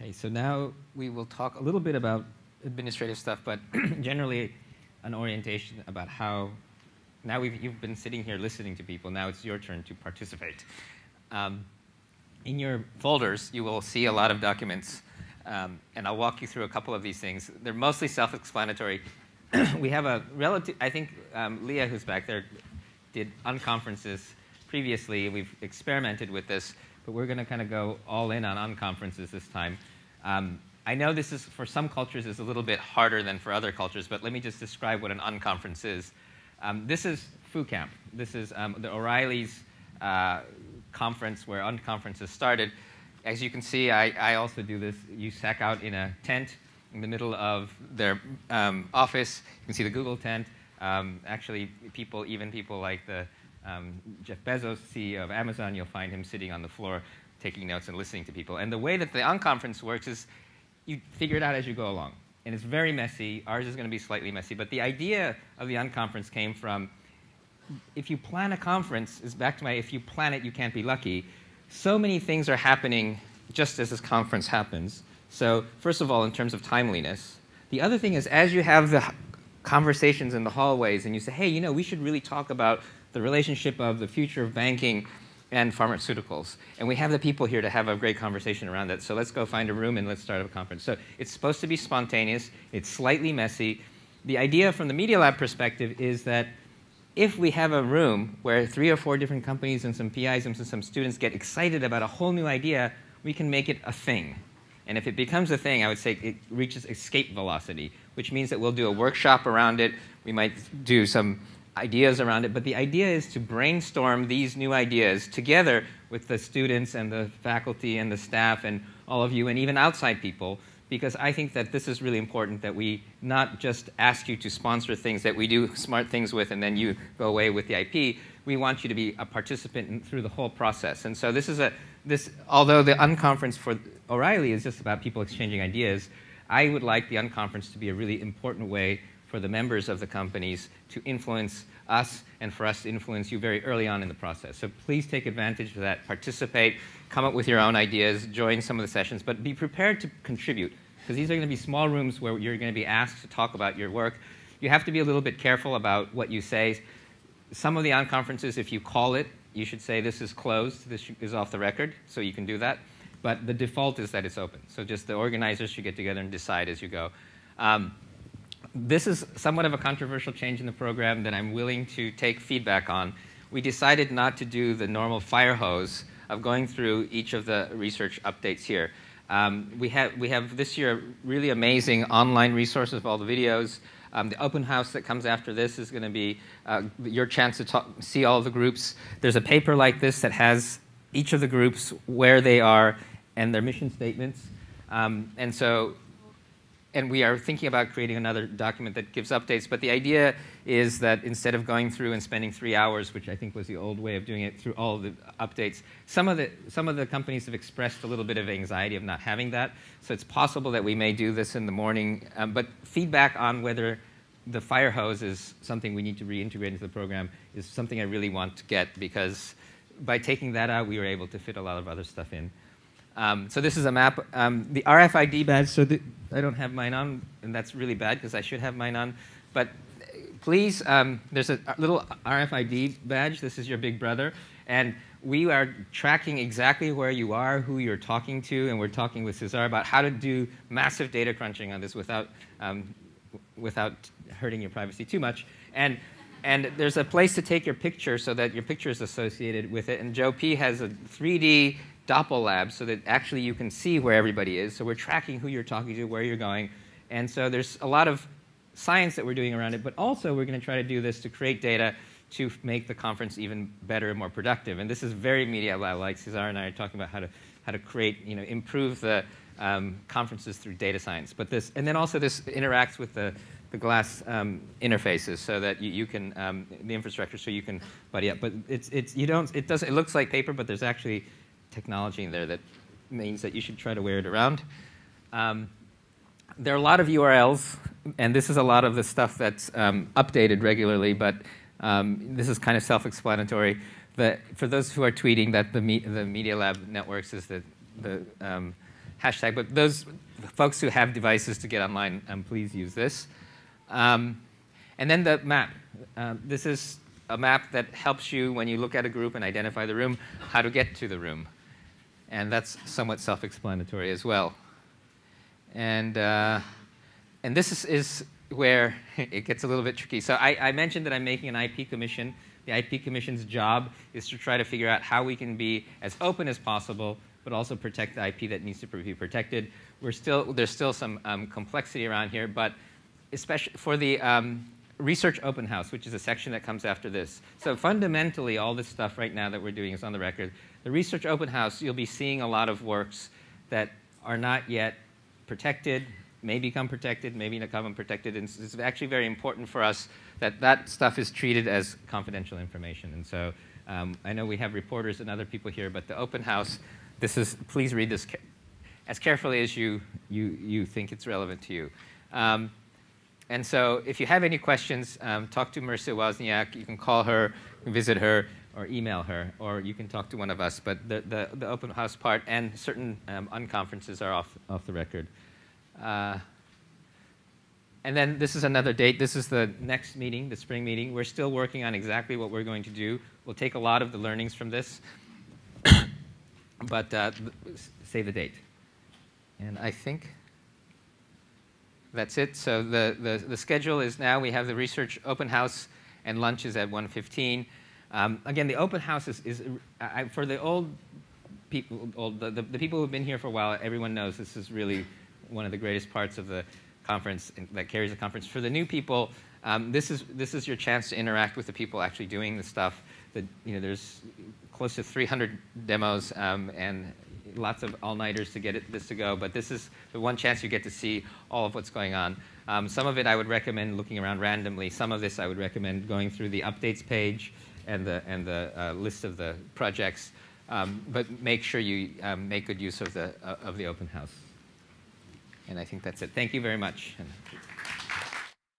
Okay, so now we will talk a little bit about administrative stuff, but generally an orientation about how, now you've been sitting here listening to people, now it's your turn to participate. In your folders, you will see a lot of documents, and I'll walk you through a couple of these things. They're mostly self-explanatory. We have a relative, I think Leah, who's back there, did unconferences previously. We've experimented with this, but we're going to kind of go all in on unconferences this time. I know this is, for some cultures, is a little bit harder than for other cultures, but let me just describe what an unconference is. This is FooCamp. This is the O'Reilly's conference where unconferences started. As you can see, I also do this. You sack out in a tent in the middle of their office. You can see the Google tent. Actually, even people like the Jeff Bezos, CEO of Amazon, you'll find him sitting on the floor taking notes and listening to people. And the way that the unconference works is you figure it out as you go along. And it's very messy. Ours is going to be slightly messy. But the idea of the unconference came from, if you plan a conference, is back to my, if you plan it, you can't be lucky. So many things are happening just as this conference happens. So first of all, in terms of timeliness. The other thing is, as you have the conversations in the hallways and you say, hey, you know, we should really talk about the relationship of the future of banking and pharmaceuticals. And we have the people here to have a great conversation around that. So let's go find a room and let's start a conference. So it's supposed to be spontaneous. It's slightly messy. The idea from the Media Lab perspective is that if we have a room where 3 or 4 different companies and some PIs and some students get excited about a whole new idea, we can make it a thing. And if it becomes a thing, I would say it reaches escape velocity, which means that we'll do a workshop around it. We might do some ideas around it. But the idea is to brainstorm these new ideas together with the students and the faculty and the staff and all of you and even outside people, because I think that this is really important, that we not just ask you to sponsor things that we do smart things with and then you go away with the IP. We want you to be a participant through the whole process. And so this is although the unconference for O'Reilly is just about people exchanging ideas, I would like the unconference to be a really important way for the members of the companies to influence us and for us to influence you very early on in the process. So please take advantage of that, participate, come up with your own ideas, join some of the sessions, but be prepared to contribute, because these are going to be small rooms where you're going to be asked to talk about your work. You have to be a little bit careful about what you say. Some of the unconferences, if you call it, you should say this is closed, this is off the record, so you can do that. But the default is that it's open. So just the organizers should get together and decide as you go. This is somewhat of a controversial change in the program that I'm willing to take feedback on. We decided not to do the normal fire hose of going through each of the research updates here. We have this year really amazing online resources of all the videos. The open house that comes after this is going to be your chance to see all the groups. There's a paper like this that has each of the groups, where they are, and their mission statements. And we are thinking about creating another document that gives updates. But the idea is that instead of going through and spending 3 hours, which I think was the old way of doing it, through all of the updates, some of the companies have expressed a little bit of anxiety of not having that. So it's possible that we may do this in the morning. But feedback on whether the fire hose is something we need to reintegrate into the program is something I really want to get, because by taking that out, we were able to fit a lot of other stuff in. So this is a map. The RFID badge, so I don't have mine on, and that's really bad because I should have mine on. But please, there's a little RFID badge. This is your big brother. And we are tracking exactly where you are, who you're talking to, and we're talking with Cesar about how to do massive data crunching on this without hurting your privacy too much. And there's a place to take your picture so that your picture is associated with it. And Joe P. has a 3D Doppel lab so that actually you can see where everybody is. So we're tracking who you're talking to, where you're going. And so there's a lot of science that we're doing around it, but also we're going to try to do this to create data to make the conference even better and more productive. And this is very Media Lab-like. Cesar and I are talking about how to create, improve the conferences through data science. But and then also this interacts with the glass interfaces so that you can the infrastructure so you can buddy up. But it looks like paper, but there's actually technology in there that means that you should try to wear it around. There are a lot of URLs, and this is a lot of the stuff that's updated regularly, but this is kind of self-explanatory. For those who are tweeting that the Media Lab networks is the hashtag. But those folks who have devices to get online, please use this. And then the map. This is a map that helps you when you look at a group and identify the room, how to get to the room. And that's somewhat self-explanatory as well. And this is where it gets a little bit tricky. So I mentioned that I'm making an IP commission. The IP Commission's job is to try to figure out how we can be as open as possible, but also protect the IP that needs to be protected. There's still some complexity around here, but especially for the Research Open House, which is a section that comes after this. So fundamentally, all this stuff right now that we're doing is on the record. The Research Open House, you'll be seeing a lot of works that are not yet protected, may become protected, maybe become unprotected. And it's actually very important for us that that stuff is treated as confidential information. And so I know we have reporters and other people here, but the open house, please read this as carefully as you think it's relevant to you. And so if you have any questions, talk to Marissa Wozniak. You can call her, visit her, or email her, or you can talk to one of us. But the open house part and certain unconferences are off the record. And then this is another date. This is the next meeting, the spring meeting. We're still working on exactly what we're going to do. We'll take a lot of the learnings from this, but save the date. And I think that's it. So the schedule is now we have the research open house and lunch is at 1:15. Again, the open house is for the old people, the people who've been here for a while, everyone knows this is really one of the greatest parts of the conference that carries the conference. For the new people, this is your chance to interact with the people actually doing the stuff. There's close to 300 demos and lots of all-nighters to get this to go. But this is the one chance you get to see all of what's going on. Some of it I would recommend looking around randomly. Some of this I would recommend going through the updates page and the list of the projects. But make sure you make good use of the open house. And I think that's it. Thank you very much.